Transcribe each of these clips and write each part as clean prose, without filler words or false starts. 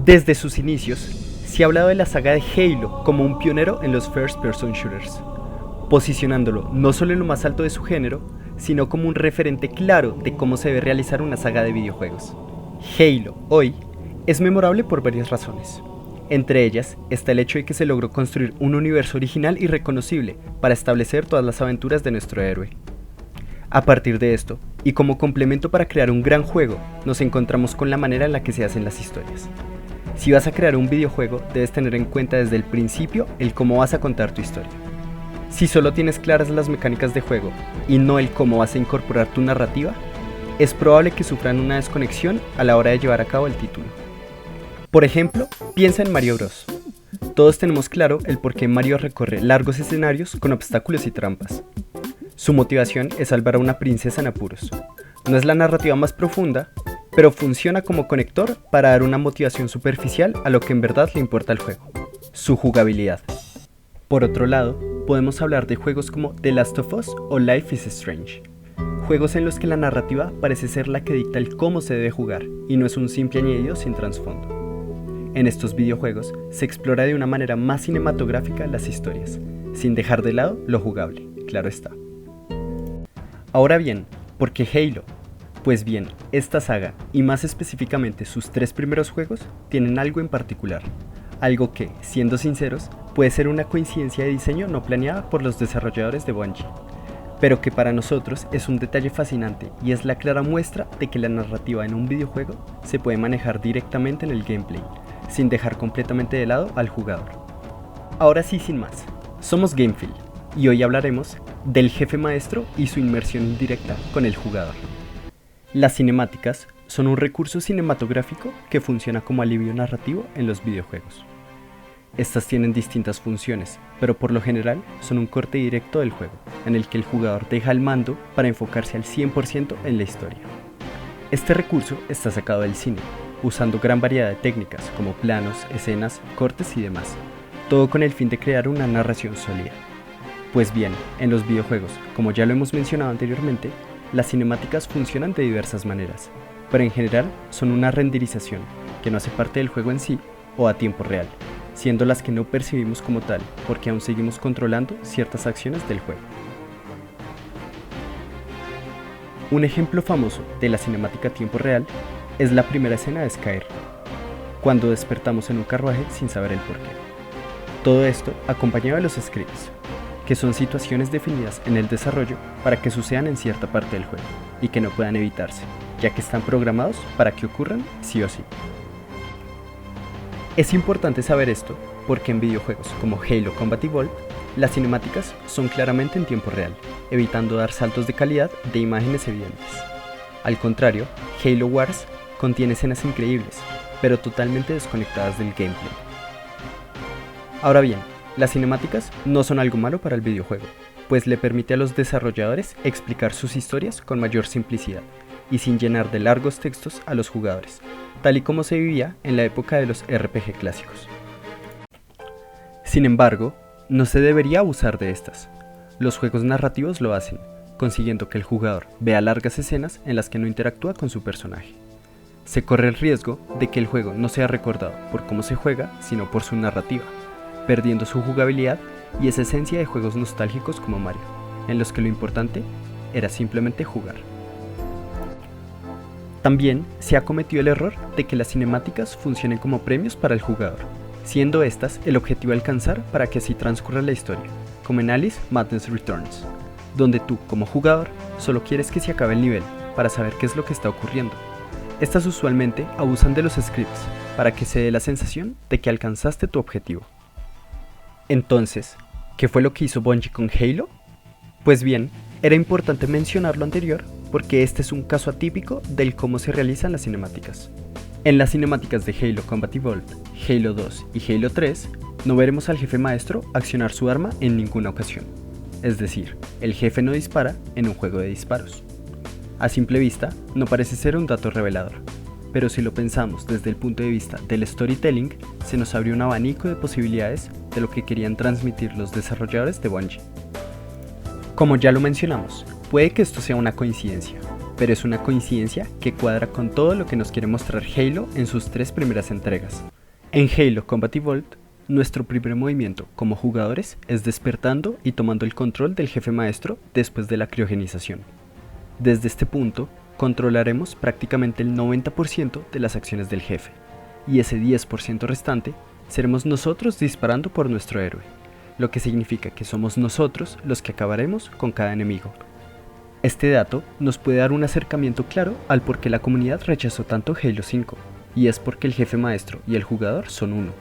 Desde sus inicios, se ha hablado de la saga de Halo como un pionero en los first-person shooters, posicionándolo no solo en lo más alto de su género, sino como un referente claro de cómo se debe realizar una saga de videojuegos. Halo, hoy, es memorable por varias razones. Entre ellas está el hecho de que se logró construir un universo original y reconocible para establecer todas las aventuras de nuestro héroe. A partir de esto, y como complemento para crear un gran juego, nos encontramos con la manera en la que se hacen las historias. Si vas a crear un videojuego, debes tener en cuenta desde el principio el cómo vas a contar tu historia. Si solo tienes claras las mecánicas de juego y no el cómo vas a incorporar tu narrativa, es probable que sufran una desconexión a la hora de llevar a cabo el título. Por ejemplo, piensa en Mario Bros. Todos tenemos claro el por qué Mario recorre largos escenarios con obstáculos y trampas. Su motivación es salvar a una princesa en apuros. No es la narrativa más profunda, pero funciona como conector para dar una motivación superficial a lo que en verdad le importa al juego: su jugabilidad. Por otro lado, podemos hablar de juegos como The Last of Us o Life is Strange, juegos en los que la narrativa parece ser la que dicta el cómo se debe jugar y no es un simple añadido sin trasfondo. En estos videojuegos se explora de una manera más cinematográfica las historias, sin dejar de lado lo jugable, claro está. Ahora bien, ¿por qué Halo? Pues bien, esta saga, y más específicamente sus 3 primeros juegos, tienen algo en particular. Algo que, siendo sinceros, puede ser una coincidencia de diseño no planeada por los desarrolladores de Bungie, pero que para nosotros es un detalle fascinante y es la clara muestra de que la narrativa en un videojuego se puede manejar directamente en el gameplay, sin dejar completamente de lado al jugador. Ahora sí, sin más, somos Gamefield, y hoy hablaremos del jefe maestro y su inmersión indirecta con el jugador. Las cinemáticas son un recurso cinematográfico que funciona como alivio narrativo en los videojuegos. Estas tienen distintas funciones, pero por lo general son un corte directo del juego, en el que el jugador deja el mando para enfocarse al 100% en la historia. Este recurso está sacado del cine, usando gran variedad de técnicas como planos, escenas, cortes y demás, todo con el fin de crear una narración sólida. Pues bien, en los videojuegos, como ya lo hemos mencionado anteriormente, las cinemáticas funcionan de diversas maneras, pero en general son una renderización que no hace parte del juego en sí o a tiempo real, siendo las que no percibimos como tal porque aún seguimos controlando ciertas acciones del juego. Un ejemplo famoso de la cinemática a tiempo real es la primera escena de Skyrim, cuando despertamos en un carruaje sin saber el porqué. Todo esto acompañado de los scripts, que son situaciones definidas en el desarrollo para que sucedan en cierta parte del juego y que no puedan evitarse, ya que están programados para que ocurran sí o sí. Es importante saber esto porque en videojuegos como Halo Combat Evolved, las cinemáticas son claramente en tiempo real, evitando dar saltos de calidad de imágenes evidentes. Al contrario, Halo Wars contiene escenas increíbles, pero totalmente desconectadas del gameplay. Ahora bien, las cinemáticas no son algo malo para el videojuego, pues le permite a los desarrolladores explicar sus historias con mayor simplicidad y sin llenar de largos textos a los jugadores, tal y como se vivía en la época de los RPG clásicos. Sin embargo, no se debería abusar de estas. Los juegos narrativos lo hacen, consiguiendo que el jugador vea largas escenas en las que no interactúa con su personaje. Se corre el riesgo de que el juego no sea recordado por cómo se juega, sino por su narrativa, perdiendo su jugabilidad y esa esencia de juegos nostálgicos como Mario, en los que lo importante era simplemente jugar. También se ha cometido el error de que las cinemáticas funcionen como premios para el jugador, siendo estas el objetivo a alcanzar para que así transcurra la historia, como en Alice Madness Returns, donde tú, como jugador, solo quieres que se acabe el nivel para saber qué es lo que está ocurriendo. Estas usualmente abusan de los scripts para que se dé la sensación de que alcanzaste tu objetivo. Entonces, ¿qué fue lo que hizo Bungie con Halo? Pues bien, era importante mencionar lo anterior porque este es un caso atípico del cómo se realizan las cinemáticas. En las cinemáticas de Halo Combat Evolved, Halo 2 y Halo 3, no veremos al jefe maestro accionar su arma en ninguna ocasión. Es decir, el jefe no dispara en un juego de disparos. A simple vista, no parece ser un dato revelador, pero si lo pensamos desde el punto de vista del storytelling, se nos abrió un abanico de posibilidades de lo que querían transmitir los desarrolladores de Bungie. Como ya lo mencionamos, puede que esto sea una coincidencia, pero es una coincidencia que cuadra con todo lo que nos quiere mostrar Halo en sus 3 primeras entregas. En Halo Combat Evolved, nuestro primer movimiento como jugadores es despertando y tomando el control del jefe maestro después de la criogenización. Desde este punto, controlaremos prácticamente el 90% de las acciones del jefe, y ese 10% restante seremos nosotros disparando por nuestro héroe, lo que significa que somos nosotros los que acabaremos con cada enemigo. Este dato nos puede dar un acercamiento claro al por qué la comunidad rechazó tanto Halo 5, y es porque el jefe maestro y el jugador son uno.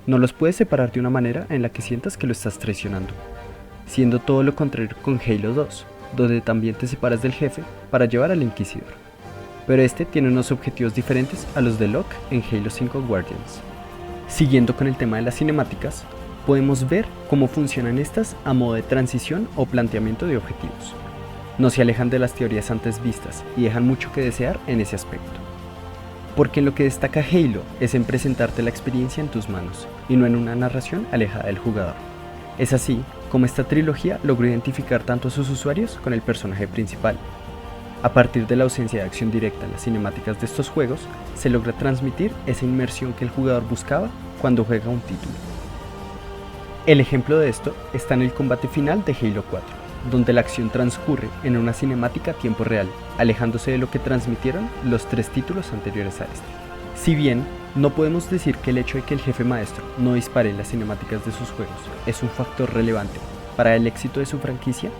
No los puedes separar de una manera en la que sientas que lo estás traicionando, siendo todo lo contrario con Halo 2, donde también te separas del jefe para llevar al Inquisidor. Pero este tiene unos objetivos diferentes a los de Locke en Halo 5 Guardians. Siguiendo con el tema de las cinemáticas, podemos ver cómo funcionan estas a modo de transición o planteamiento de objetivos. No se alejan de las teorías antes vistas y dejan mucho que desear en ese aspecto. Porque en lo que destaca Halo es en presentarte la experiencia en tus manos y no en una narración alejada del jugador. Es así como esta trilogía logró identificar tanto a sus usuarios con el personaje principal. A partir de la ausencia de acción directa en las cinemáticas de estos juegos, se logra transmitir esa inmersión que el jugador buscaba cuando juega un título. El ejemplo de esto está en el combate final de Halo 4, donde la acción transcurre en una cinemática a tiempo real, alejándose de lo que transmitieron los 3 títulos anteriores a este. Si bien no podemos decir que el hecho de que el jefe maestro no dispare en las cinemáticas de sus juegos es un factor relevante para el éxito de su franquicia,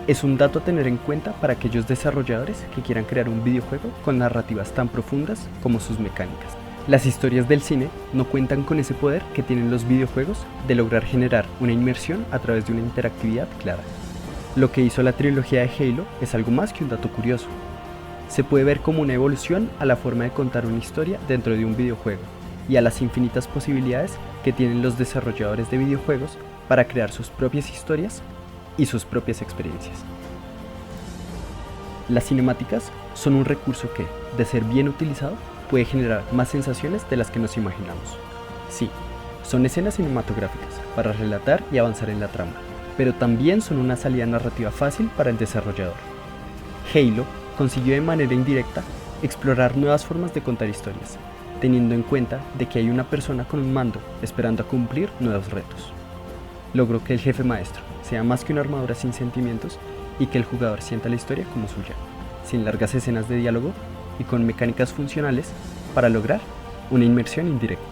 es un dato a tener en cuenta para aquellos desarrolladores que quieran crear un videojuego con narrativas tan profundas como sus mecánicas. Las historias del cine no cuentan con ese poder que tienen los videojuegos de lograr generar una inmersión a través de una interactividad clara. Lo que hizo la trilogía de Halo es algo más que un dato curioso. Se puede ver como una evolución a la forma de contar una historia dentro de un videojuego y a las infinitas posibilidades que tienen los desarrolladores de videojuegos para crear sus propias historias y sus propias experiencias. Las cinemáticas son un recurso que, de ser bien utilizado, puede generar más sensaciones de las que nos imaginamos. Sí, son escenas cinematográficas para relatar y avanzar en la trama, pero también son una salida narrativa fácil para el desarrollador. Halo consiguió de manera indirecta explorar nuevas formas de contar historias, teniendo en cuenta de que hay una persona con un mando esperando a cumplir nuevos retos. Logró que el jefe maestro sea más que una armadura sin sentimientos y que el jugador sienta la historia como suya, sin largas escenas de diálogo y con mecánicas funcionales para lograr una inmersión indirecta.